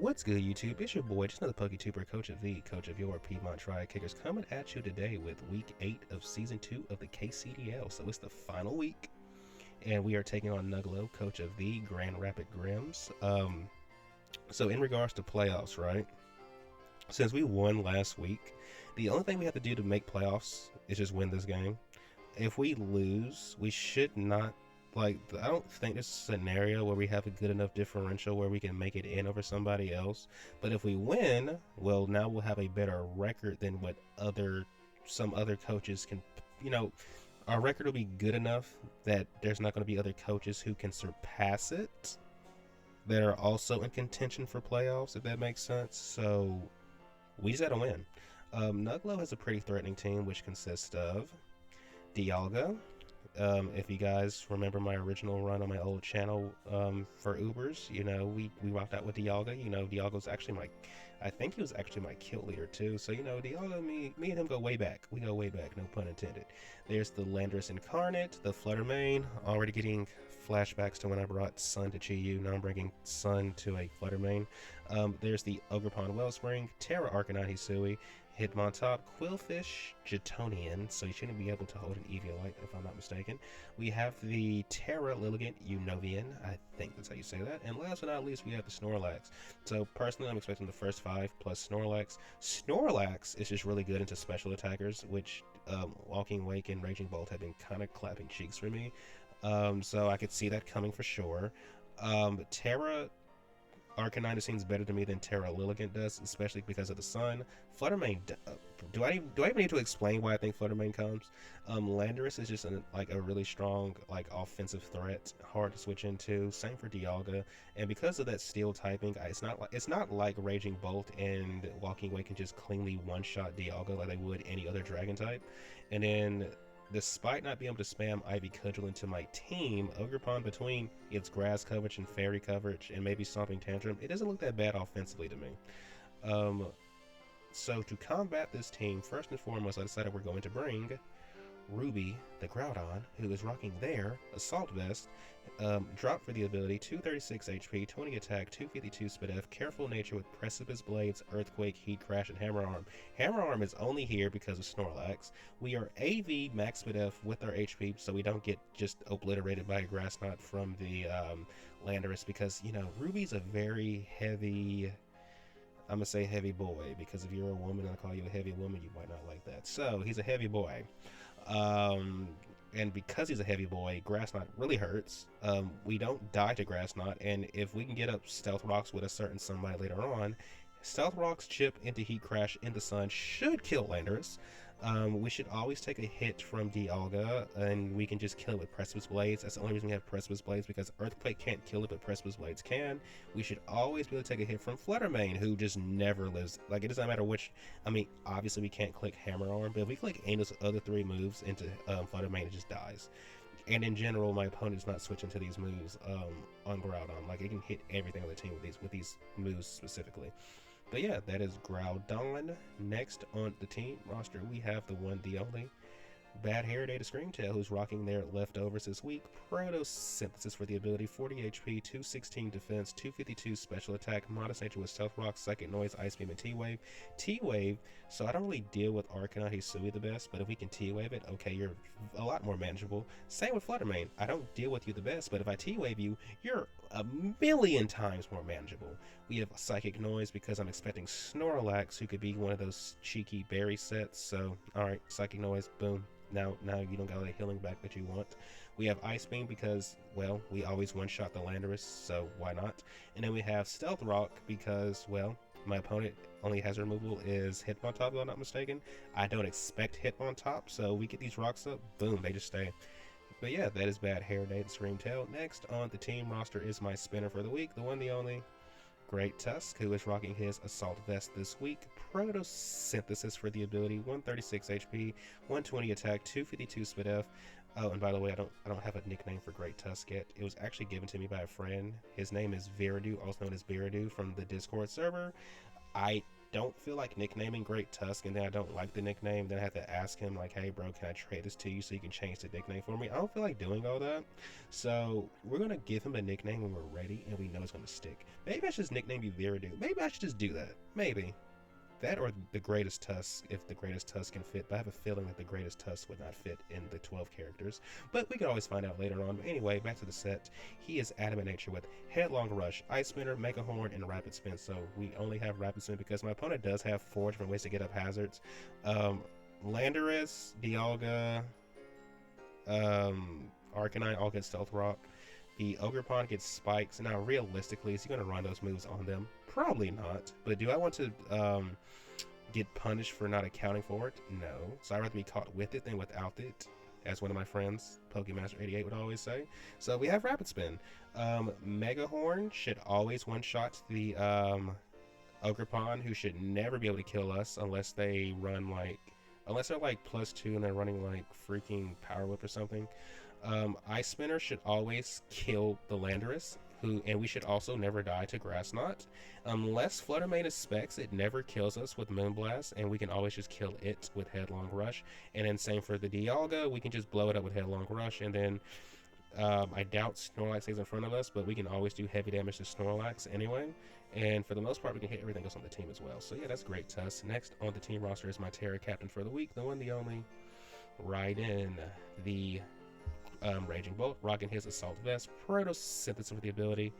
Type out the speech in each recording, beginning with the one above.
What's good, YouTube? It's your boy, just another PokeTuber, Coach of the Coach of your Piedmont Triad Kickers, coming at you today with Week 8 of Season 2 of the KCDL. So it's the final week, and we are taking on Nugglo, Coach of the Grand Rapid Grims. So in regards to playoffs, right? Since we won last week, the only thing we have to do to make playoffs is just win this game. If we lose, we should not. Like, I don't think there's a scenario where we have a good enough differential where we can make it in over somebody else. But if we win, well, now we'll have a better record than what some other coaches can. Our record will be good enough that there's not going to be other coaches who can surpass it that are also in contention for playoffs, if that makes sense. So we just got to win. Nugglo has a pretty threatening team, which consists of Dialga. If you guys remember my original run on my old channel for Ubers, we rocked out with Dialga. Dialga's actually I think he was actually my kill leader too. So, Dialga, me and him go way back. We go way back, no pun intended. There's the Landorus Incarnate, the Fluttermane, already getting flashbacks to when I brought Sun to Chi-Yu. Now I'm bringing Sun to a Fluttermane. There's the Ogerpon Wellspring, Terra Arcanine Hisui, Hitmontop, Qwilfish, Jetonian, so you shouldn't be able to hold an Eviolite if I'm not mistaken. We have the Terra Lilligant Unovian, I think that's how you say that. And last but not least, we have the Snorlax. So personally, I'm expecting the first 5 plus Snorlax. Snorlax is just really good into special attackers, which Walking Wake and Raging Bolt have been kind of clapping cheeks for me. So I could see that coming for sure. Terra Arcanine seems better to me than Terra Lilligant does, especially because of the Sun. Fluttermane, do I even need to explain why I think Fluttermane comes? Landorus is just a really strong offensive threat, hard to switch into. Same for Dialga, and because of that steel typing, it's not like Raging Bolt and Walking Away can just cleanly one-shot Dialga like they would any other Dragon type. And then, despite not being able to spam Ivy Cudgel into my team, Ogerpon, between its grass coverage and fairy coverage and maybe Stomping Tantrum, it doesn't look that bad offensively to me. So to combat this team, first and foremost, I decided we're going to bring Ruby, the Groudon, who is rocking their Assault Vest. Drop for the ability, 236 HP, 20 attack, 252 Speed F, Careful Nature with Precipice Blades, Earthquake, Heat Crash, and Hammer Arm. Hammer Arm is only here because of Snorlax. We are AV Max Speed F with our HP, so we don't get just obliterated by a Grass Knot from the Landorus, because, Ruby's a very heavy... I'm going to say heavy boy, because if you're a woman and I call you a heavy woman, you might not like that. So, he's a heavy boy. And because he's a heavy boy, Grass Knot really hurts. We don't die to Grass Knot, and if we can get up Stealth Rocks with a certain somebody later on, Stealth Rocks chip into Heat Crash in the Sun should kill Landorus. We should always take a hit from Dialga, and we can just kill it with Precipice Blades. That's the only reason we have Precipice Blades, because Earthquake can't kill it, but Precipice Blades can. We should always be able to take a hit from Fluttermane, who just never lives. Like, it doesn't matter which. I mean, obviously we can't click Hammer Arm, but if we click any of those other 3 moves into Fluttermane, it just dies. And in general, my opponent's not switching to these moves on Groudon. Like, it can hit everything on the team with these moves specifically. But yeah, that is Groudon. Next on the team roster, we have the one, the only Bad Hair Day to Screamtail, who's rocking their leftovers this week. Photosynthesis for the ability, 40 HP, 216 defense, 252 special attack, Modest Nature with Stealth Rock, Psychic Noise, Ice Beam, and T-Wave. T-Wave, so I don't really deal with Arcanine Hisui the best, but if we can T-Wave it, okay, you're a lot more manageable. Same with Fluttermane. I don't deal with you the best, but if I T-Wave you, you're a million times more manageable. We have Psychic Noise because I'm expecting Snorlax, who could be one of those cheeky berry sets. So, alright, Psychic Noise, boom. Now you don't got all the healing back that you want. We have Ice Beam because, well, we always one-shot the Landorus, so why not? And then we have Stealth Rock because, well, my opponent only has removal is Hitmontop, if I'm not mistaken. I don't expect Hitmontop, so we get these rocks up, boom, they just stay. But yeah, that is Bad Hair Day to Screamtail. Next on the team roster is my spinner for the week, the one, the only Great Tusk, who is rocking his Assault Vest this week. Photosynthesis for the ability, 136 HP, 120 attack, 252 Speed F. Oh, and by the way, I don't have a nickname for Great Tusk yet. It was actually given to me by a friend. His name is Veridu, also known as Veridu from the Discord server. I don't feel like nicknaming Great Tusk, and then I don't like the nickname, then I have to ask him like, hey bro, can I trade this to you so you can change the nickname for me? I don't feel like doing all that. So we're gonna give him a nickname when we're ready and we know it's gonna stick. Maybe I should just nickname you Viridoo. Maybe I should just do that. Maybe. That or the Greatest Tusk, if the Greatest Tusk can fit. But I have a feeling that the Greatest Tusk would not fit in the 12 characters. But we can always find out later on. But anyway, back to the set. He is Adamant Nature with Headlong Rush, Ice Spinner, Mega Horn, and Rapid Spin. So we only have Rapid Spin because my opponent does have 4 different ways to get up hazards. Landorus, Dialga, Arcanine all get Stealth Rock. The Ogerpon gets Spikes. Now, realistically, is he going to run those moves on them? Probably not. But do I want to get punished for not accounting for it? No. So I'd rather be caught with it than without it, as one of my friends, Pokemaster88, would always say. So we have Rapid Spin. Mega Horn should always one-shot the Ogerpon, who should never be able to kill us unless they run like... Unless they're like +2 and they're running like freaking Power Whip or something. Ice Spinner should always kill the Landorus, and we should also never die to Grass Knot. Unless Flutter Mane is Specs, it never kills us with Moonblast, and we can always just kill it with Headlong Rush. And then same for the Dialga, we can just blow it up with Headlong Rush, and then I doubt Snorlax stays in front of us, but we can always do heavy damage to Snorlax anyway. And for the most part, we can hit everything else on the team as well. So yeah, that's great, Tusk. Next on the team roster is my Terra Captain for the week, the one, the only, Raiden, the Raging Bolt, rocking his Assault Vest, Photosynthesis with the ability,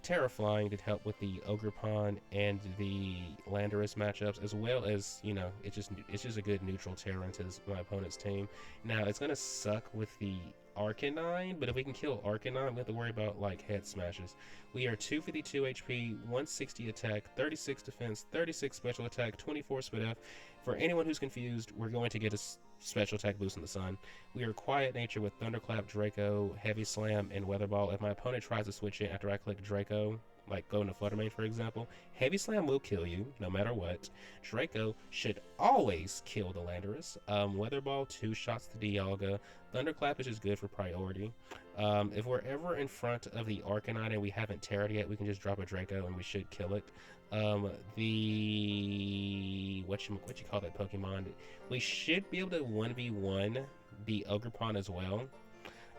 Terra Flying to help with the Ogerpon and the Landorus matchups, as well as, you know, it's just a good neutral Terra into my opponent's team. Now, it's going to suck with the Arcanine, but if we can kill Arcanine, we have to worry about, like, head smashes. We are 252 HP, 160 attack, 36 defense, 36 special attack, 24 speed F. For anyone who's confused, we're going to get a special attack boost in the sun. We are Quiet Nature with Thunderclap, Draco, Heavy Slam, and Weather Ball. If my opponent tries to switch in after I click Draco, like go into Flutter Mane, for example, Heavy Slam will kill you, no matter what. Draco should always kill the Landorus. Weather Ball, 2 shots to Dialga. Thunderclap is just good for priority. If we're ever in front of the Arcanine and we haven't Terra'd yet, we can just drop a Draco and we should kill it. What you call that Pokemon? We should be able to 1v1 the Ogerpon as well.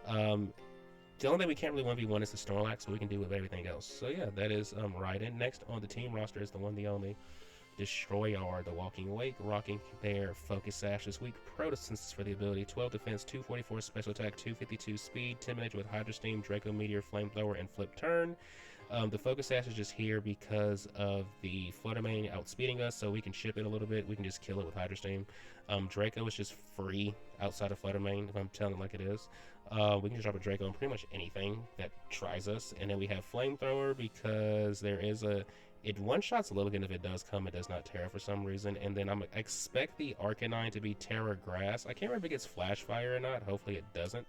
The only thing we can't really 1v1 is the Snorlax, so we can do with everything else. So yeah, that is Raiden. Next on the team roster is the one, the only, Destroyer, the Walking Wake, rocking their Focus Sash this week. Photosynthesis for the ability, 12 defense, 244 special attack, 252 speed, 10 minutes with Hydro Steam, Draco Meteor, Flamethrower, and Flip Turn. The Focus Sash is just here because of the Flutter Mane outspeeding us, so we can ship it a little bit. We can just kill it with Hydro Steam. Draco is just free outside of Flutter Mane, if I'm telling it like it is. We can just drop a Draco on pretty much anything that tries us. And then we have Flamethrower because there is it one-shots Lilligant if it does come. It does not Terra for some reason. And then I expect the Arcanine to be Terra Grass. I can't remember if it gets Flash Fire or not. Hopefully it doesn't.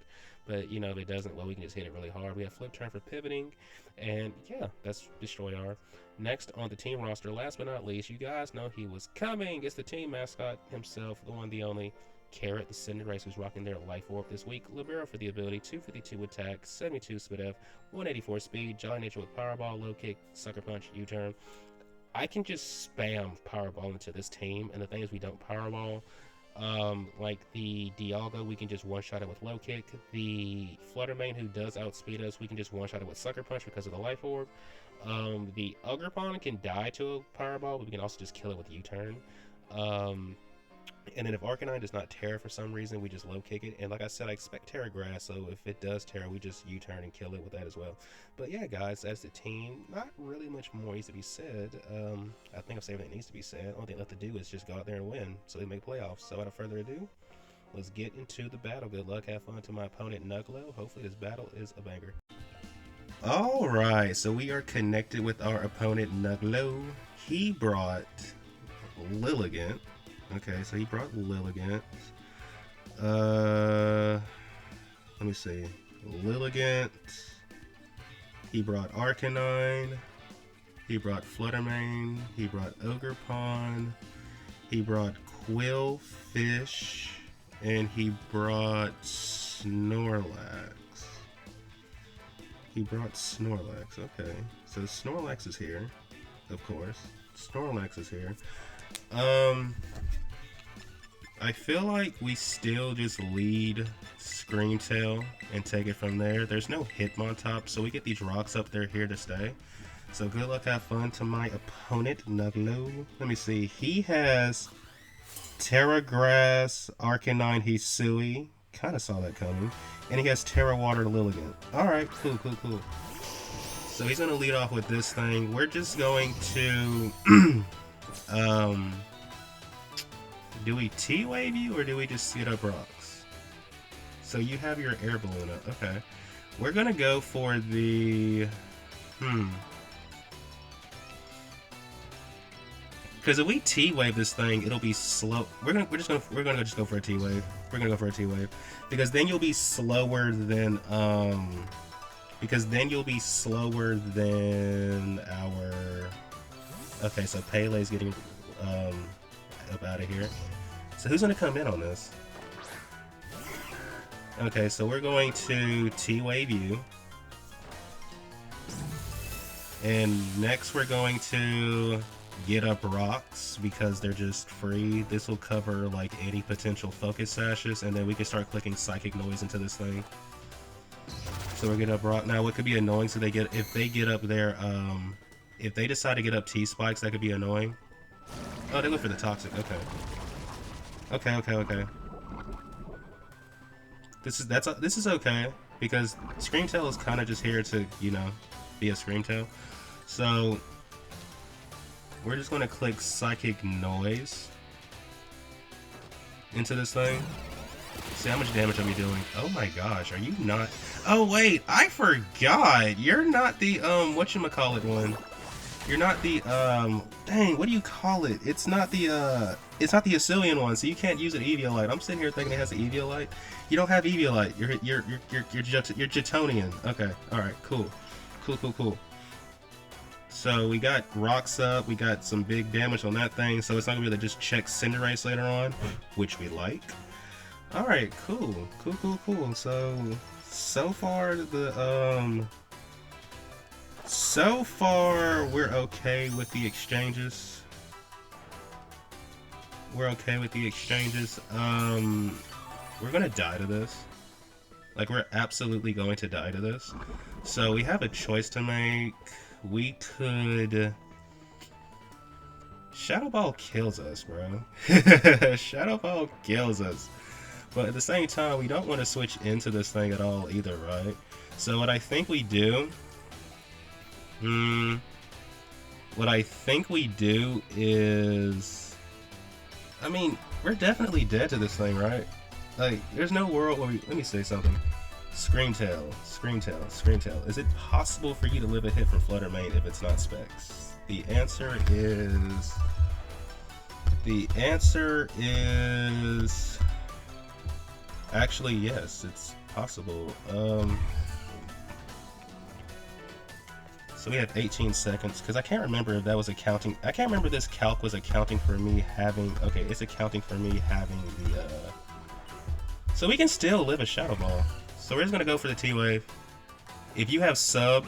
But, you know, if it doesn't, well, we can just hit it really hard. We have Flip Turn for pivoting. And, yeah, that's Destroyer. Next on the team roster, last but not least, you guys know he was coming. It's the team mascot himself, the one, the only, Carrot, the Cinderace, who's rocking their Life Orb this week. Libero for the ability, 252 attack, 72 speed F, 184 speed, Jolly Nature with Powerball, Low Kick, Sucker Punch, U-Turn. I can just spam Powerball into this team, and the thing is we don't Powerball. Like the Dialga, we can just one-shot it with Low Kick. The Flutter Mane, who does outspeed us, we can just one-shot it with Sucker Punch because of the Life Orb. The Ogerpon can die to a Powerball, but we can also just kill it with U-Turn. And then if Arcanine does not Terra for some reason, we just Low Kick it. And like I said, I expect Terra Grass, so if it does Terra, we just U-Turn and kill it with that as well. But yeah, guys, that's the team. Not really much more needs to be said. I think I've said everything that needs to be said. Only thing left to do is just go out there and win so we make playoffs. So without further ado, let's get into the battle. Good luck, have fun to my opponent, Nugglo. Hopefully this battle is a banger. Alright, so we are connected with our opponent, Nugglo. He brought Lilligant. Okay, so he brought Lilligant. Let me see. Lilligant. He brought Arcanine. He brought Flutter Mane. He brought Ogerpon. He brought Qwilfish. And he brought Snorlax. He brought Snorlax. Okay, so Snorlax is here. of course. Snorlax is here. I feel like we still just lead Screamtail and take it from there. There's no Hitmontop, so we get these rocks up there here to stay. So good luck, have fun to my opponent, Nugglo. Let me see. He has Terra Grass, Arcanine, Hisui. Kind of saw that coming. And he has Terra Water, Lilligant. Alright, cool. So he's going to lead off with this thing. We're just going to... do we T-Wave you, or do we just get up rocks? So you have your air balloon up. Okay. We're going to go for the... Because if we T-Wave this thing, it'll be slow. We're gonna just go for a T-Wave. We're gonna go for a T-Wave. Because then you'll be slower than our... Okay, so Pele's getting up out of here. So who's gonna come in on this? Okay, so we're going to T-Wave you. And next we're going to get up rocks because they're just free. This will cover like any potential focus sashes, and then we can start clicking psychic noise into this thing. So we're getting up rock. Now what could be annoying, so if they get up there, if they decide to get up T-spikes, that could be annoying. Oh, they went for the toxic. Okay. This is okay, because Screamtail is kind of just here to, you know, be a Screamtail. So we're just going to click Psychic Noise into this thing. See how much damage are we doing? Oh my gosh, are you not... Oh wait, I forgot! You're not the, whatchamacallit one. You're not the, dang, what do you call it? It's not the Asilian one, so you can't use an Eviolite. I'm sitting here thinking it has an Eviolite. You don't have Eviolite. You're Jetonian. Okay, alright, cool. So we got rocks up, we got some big damage on that thing, so it's not gonna be able to just check Cinderace later on, which we like. Alright, cool. So far we're okay with the exchanges. We're gonna die to this. Like, we're absolutely going to die to this. So we have a choice to make. We could... Shadow Ball kills us, bro. Shadow Ball kills us. But at the same time, we don't want to switch into this thing at all either, right? So what I think we do... What I think we do is... I mean, we're definitely dead to this thing, right? Like, there's no world where we... Let me say something. Screamtail. Is it possible for you to live a hit from Flutter Mane if it's not Specs? The answer is... Actually, yes, it's possible. So we have 18 seconds, because I can't remember if that was accounting... I can't remember this calc was accounting for me having... Okay, it's accounting for me having the... So we can still live a Shadow Ball. So we're just going to go for the T-Wave. If you have sub,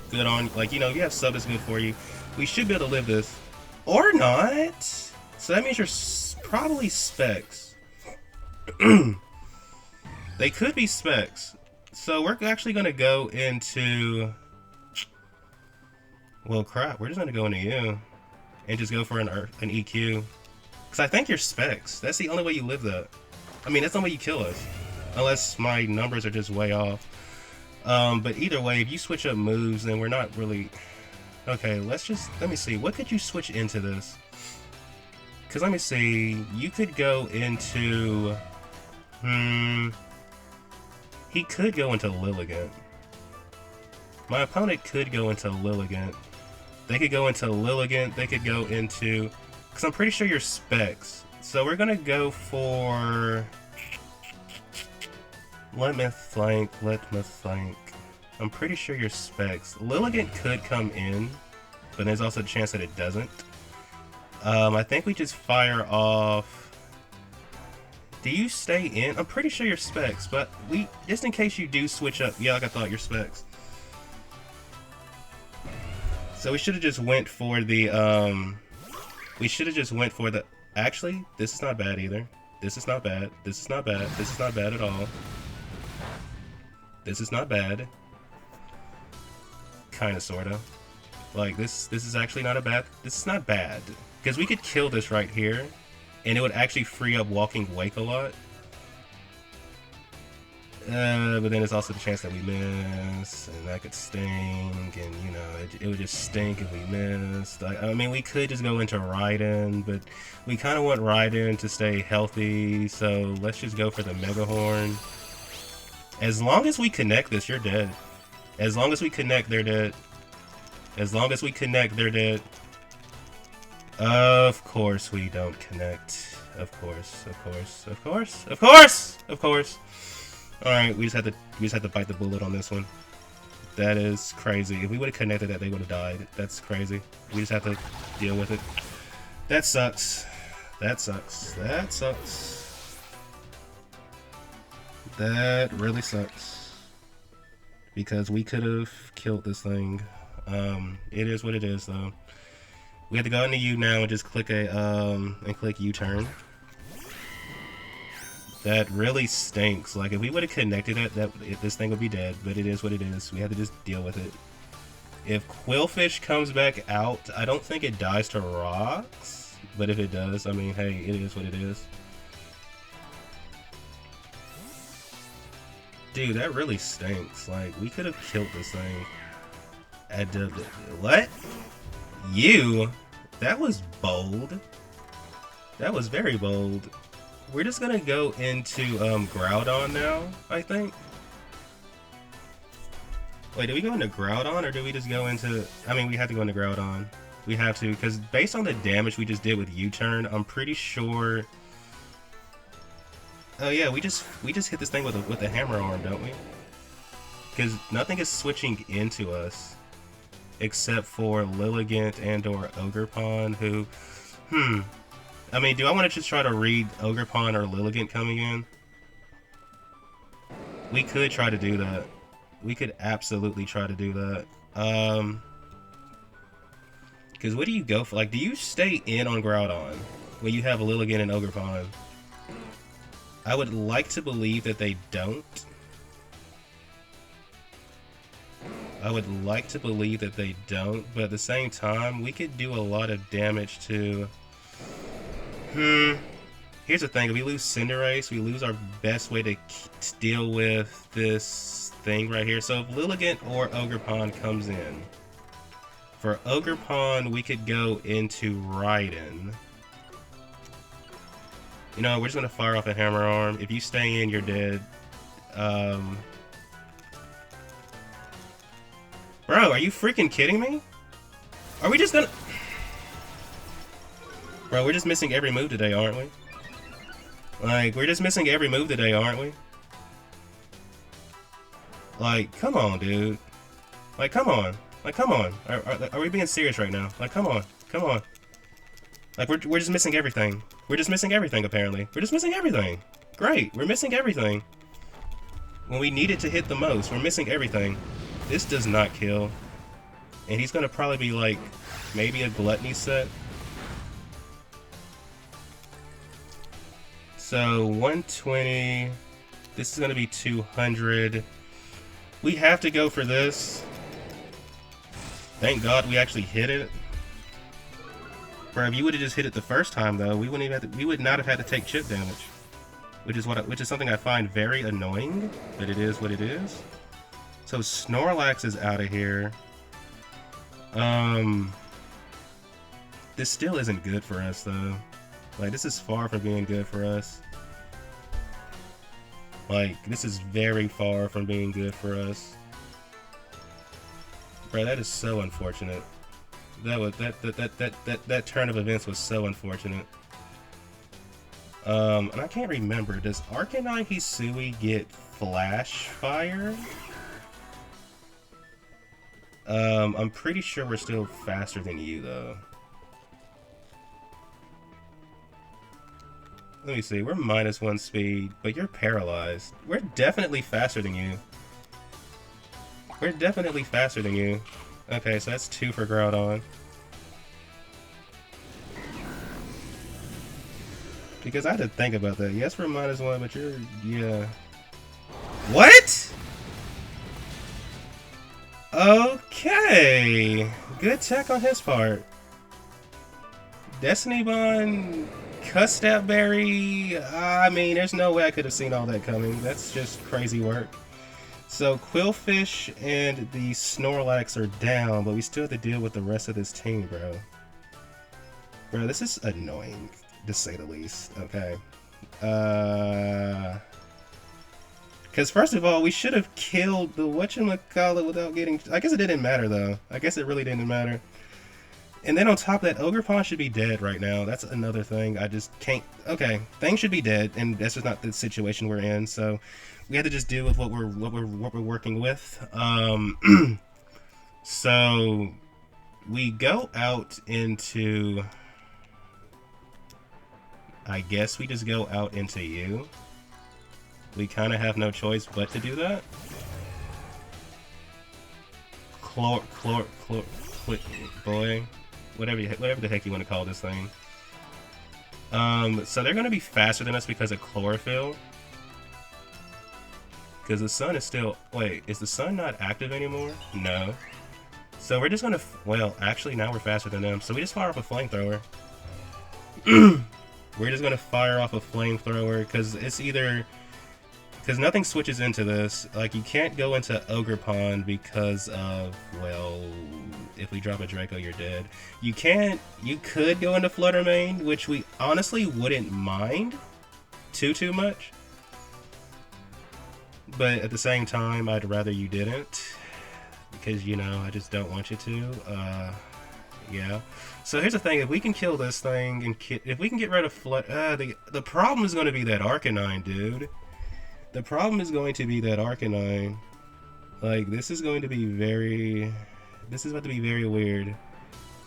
good on... Like, you know, if you have sub, it's good for you. We should be able to live this. Or not! So that means you're probably Specs. They could be Specs. So we're actually going to go into... Well, crap. We're just going to go into you. And just go for an EQ. Because I think you're Specs. That's the only way you live that. I mean, that's the only way you kill us. Unless my numbers are just way off. But either way, if you switch up moves, then we're not really... Okay, let me see. What could you switch into this? Because let me see. You could go into... He could go into Lilligant. My opponent could go into Lilligant. They could go into Lilligant. They could go into... Because I'm pretty sure you're Specs. So we're going to go for... Let me think. I'm pretty sure you're Specs. Lilligant could come in, but there's also a chance that it doesn't. I think we just fire off... Do you stay in? I'm pretty sure you're Specs, but just in case you do switch up... Yeah, like I thought, you're Specs. So we should have just went for the, actually, this is not bad either. This is not bad. This is not bad. This is not bad at all. This is not bad. Kinda, sorta. Like, this is actually not a bad, this is not bad. Because we could kill this right here, and it would actually free up Walking Wake a lot. But then there's also the chance that we miss, and that could stink, and you know, it would just stink if we missed. Like, I mean, we could just go into Raiden, but we kind of want Raiden to stay healthy, so let's just go for the Mega Horn. As long as we connect this, you're dead. As long as we connect, they're dead. As long as we connect, they're dead. Of course we don't connect. Of course, of course, of course, of course, of course. Alright, we just had to bite the bullet on this one. That is crazy. If we would have connected that, they would have died. That's crazy. We just have to deal with it. That sucks. That sucks. That sucks. That really sucks. Because we could have killed this thing. It is what it is, though. We have to go into U now and just click click U-turn. That really stinks. Like, if we would have connected it, this thing would be dead. But it is what it is. We have to just deal with it. If Qwilfish comes back out, I don't think it dies to rocks. But if it does, I mean, hey, it is what it is. Dude, that really stinks. Like, we could have killed this thing. What? You? That was bold. That was very bold. We're just gonna go into Groudon now, I think. Wait, do we go into Groudon or do we just go into... I mean, we have to go into Groudon. We have to, because based on the damage we just did with U-turn, I'm pretty sure... Oh yeah, we just hit this thing with a hammer arm, don't we? Because nothing is switching into us. Except for Lilligant and or Ogerpon, who... I mean, do I want to just try to read Ogerpon or Lilligant coming in? We could try to do that. We could absolutely try to do that. Because what do you go for? Like, do you stay in on Groudon when you have Lilligant and Ogerpon? I would like to believe that they don't. I would like to believe that they don't, but at the same time, we could do a lot of damage to... Here's the thing, if we lose Cinderace, we lose our best way to deal with this thing right here. So if Lilligant or Ogerpon comes in, for Ogerpon, we could go into Raiden. You know, we're just gonna fire off a Hammer Arm. If you stay in, you're dead. Bro, are you freaking kidding me? Are we just gonna... Bro, we're just missing every move today, aren't we? Like, we're just missing every move today, aren't we? Like, come on, dude. Like, come on. Like, come on. Are we being serious right now? Like, come on. Come on. Like, we're just missing everything. We're just missing everything, apparently. We're just missing everything. Great, we're missing everything. When we need it to hit the most, we're missing everything. This does not kill. And he's gonna probably be like, maybe a Gluttony set. So 120, this is gonna be 200. We have to go for this. Thank God we actually hit it. Bro, if you would have just hit it the first time though, we wouldn't even have to, we would not have had to take chip damage. Which is something I find very annoying, but it is what it is. So Snorlax is out of here. This still isn't good for us though. Like, this is far from being good for us. Like, this is very far from being good for us. Bro, that is so unfortunate. That turn of events was so unfortunate. And I can't remember, does Arcanine Hisui get Flash Fire? I'm pretty sure we're still faster than you though. Let me see, we're -1 speed, but you're paralyzed. We're definitely faster than you. We're definitely faster than you. Okay, so that's 2 for Groudon. Because I had to think about that. Yes, we're -1, but you're... yeah. What? Okay. Good tech on his part. Destiny Bond, Custap Berry. I mean, there's no way I could have seen all that coming. That's just crazy work. So Qwilfish and the Snorlax are down, but we still have to deal with the rest of this team, bro. Bro, this is annoying, to say the least. Okay. Because first of all, we should have killed the whatchamacallit without getting... I guess it didn't matter, though. I guess it really didn't matter. And then on top of that, Ogerpon should be dead right now. That's another thing. I just can't... Okay, things should be dead, and that's just not the situation we're in. So we have to just deal with what we're working with. So we go out into... I guess we just go out into you. We kind of have no choice but to do that. Boy. Whatever the heck you want to call this thing. So they're going to be faster than us because of chlorophyll. Because the sun is still... Wait, is the sun not active anymore? No. So we're just going to... Well, actually, now we're faster than them. So we just fire off a flamethrower. We're just going to fire off a flamethrower because it's either... Because nothing switches into this. Like, you can't go into Ogerpon because of, well, if we drop a Draco, you're dead. You can't, you could go into Fluttermane, which we honestly wouldn't mind too much. But at the same time, I'd rather you didn't. Because, you know, I just don't want you to. Yeah. So here's the thing, if we can kill this thing, and if we can get rid of the problem is going to be that Arcanine, dude. The problem is going to be that Arcanine. Like, this is going to be very... This is about to be very weird.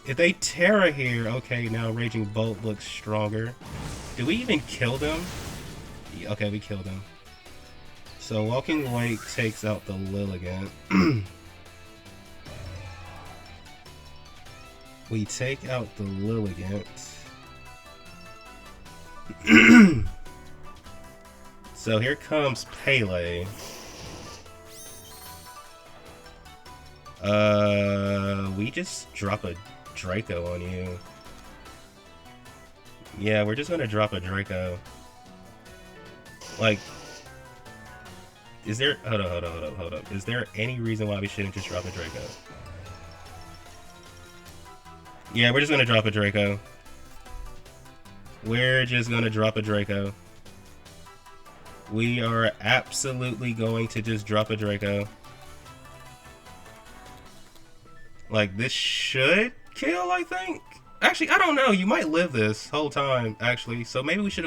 If they Terra here, okay, now Raging Bolt looks stronger. Do we even kill them? Okay, we killed them. So Walking Wake takes out the Lilligant. We take out the Lilligant. So here comes Pele. We just drop a Draco on you. Yeah, we're just gonna drop a Draco. Like, is there... Hold up. Is there any reason why we shouldn't just drop a Draco? Yeah, we're just gonna drop a Draco. We're just gonna drop a Draco. We are absolutely going to just drop a Draco. Like, this should kill, I think. Actually, I don't know. You might live this whole time, actually. So maybe we should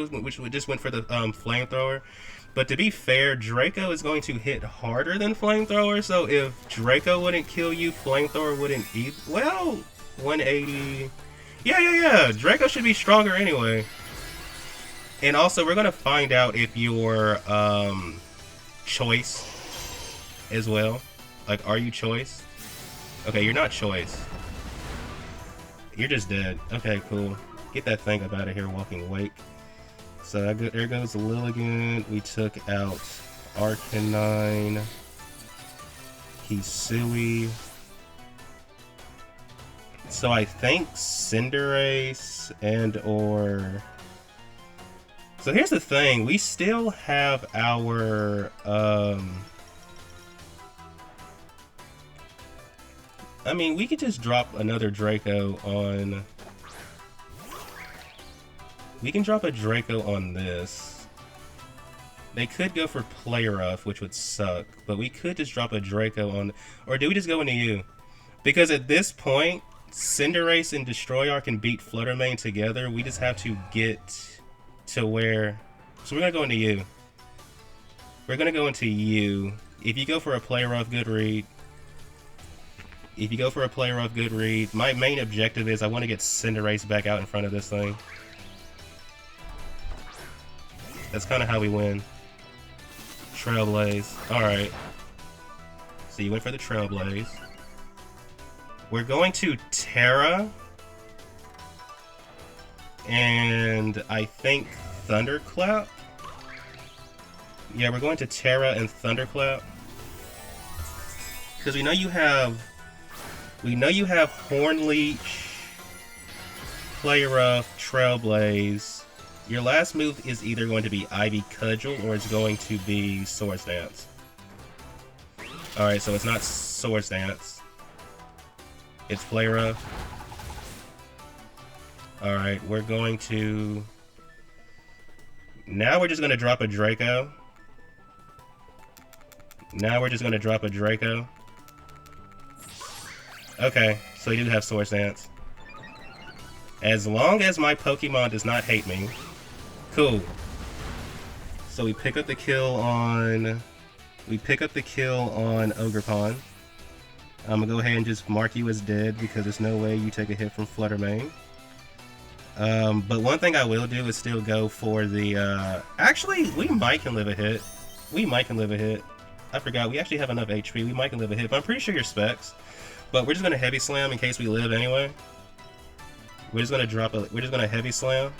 just went for the flamethrower. But to be fair, Draco is going to hit harder than flamethrower. So if Draco wouldn't kill you, flamethrower wouldn't either. Well, 180. Yeah. Draco should be stronger anyway. And also, we're going to find out if your choice as well. Like, are you choice? Okay, you're not choice. You're just dead. Okay, cool. Get that thing up out of here, Walking Wake. So there goes Lilligant. We took out Arcanine. Hisui. So I think Cinderace and or... So here's the thing, we still have our, I mean, we could just drop another Draco on... We can drop a Draco on this. They could go for Play Rough, which would suck, but we could just drop a Draco on... Or do we just go into you? Because at this point, Cinderace and Destroyar can beat Fluttermane together. We just have to get... to where... So we're going to go into you. We're going to go into you. If you go for a Play Rough, good read. If you go for a Play Rough, good read. My main objective is I want to get Cinderace back out in front of this thing. That's kind of how we win. Trailblaze. Alright. So you went for the Trailblaze. We're going to Terra. And I think Thunderclap. Yeah, we're going to Terra and Thunderclap. Because we know you have Hornleech, Playrough, Trailblaze. Your last move is either going to be Ivy Cudgel or it's going to be Swords Dance. Alright, so it's not Swords Dance. It's Playrough. Alright, we're going to... Now we're just going to drop a Draco. Okay, so we do have Swords Dance. As long as my Pokemon does not hate me. Cool. So we pick up the kill on... Ogerpon. I'm gonna go ahead and just mark you as dead because there's no way you take a hit from Fluttermane. But one thing I will do is still go for the... Actually, we might can live a hit. I forgot, we actually have enough HP. We might can live a hit, but I'm pretty sure you're Specs. But we're just gonna Heavy Slam in case we live anyway. We're just gonna Heavy Slam.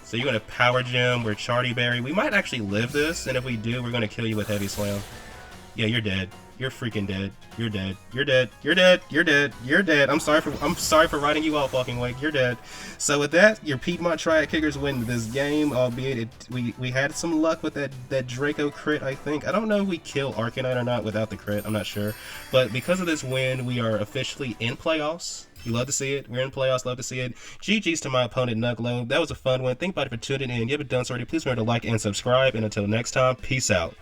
So you're gonna Power Gem, we're Charty Berry. We might actually live this, and if we do, we're gonna kill you with Heavy Slam. Yeah, you're dead. You're freaking dead. You're dead. You're dead. You're dead. You're dead. You're dead. I'm sorry for writing you off, Walking Wake. You're dead. So with that, your Piedmont Triad Kickers win this game, albeit we had some luck with that Draco crit, I think. I don't know if we kill Arcanine or not without the crit. I'm not sure. But because of this win, we are officially in playoffs. You love to see it. We're in playoffs. Love to see it. GG's to my opponent, Nugglo. That was a fun one. Thank you for tuning in. If you haven't done so already, please remember to like and subscribe. And until next time, peace out.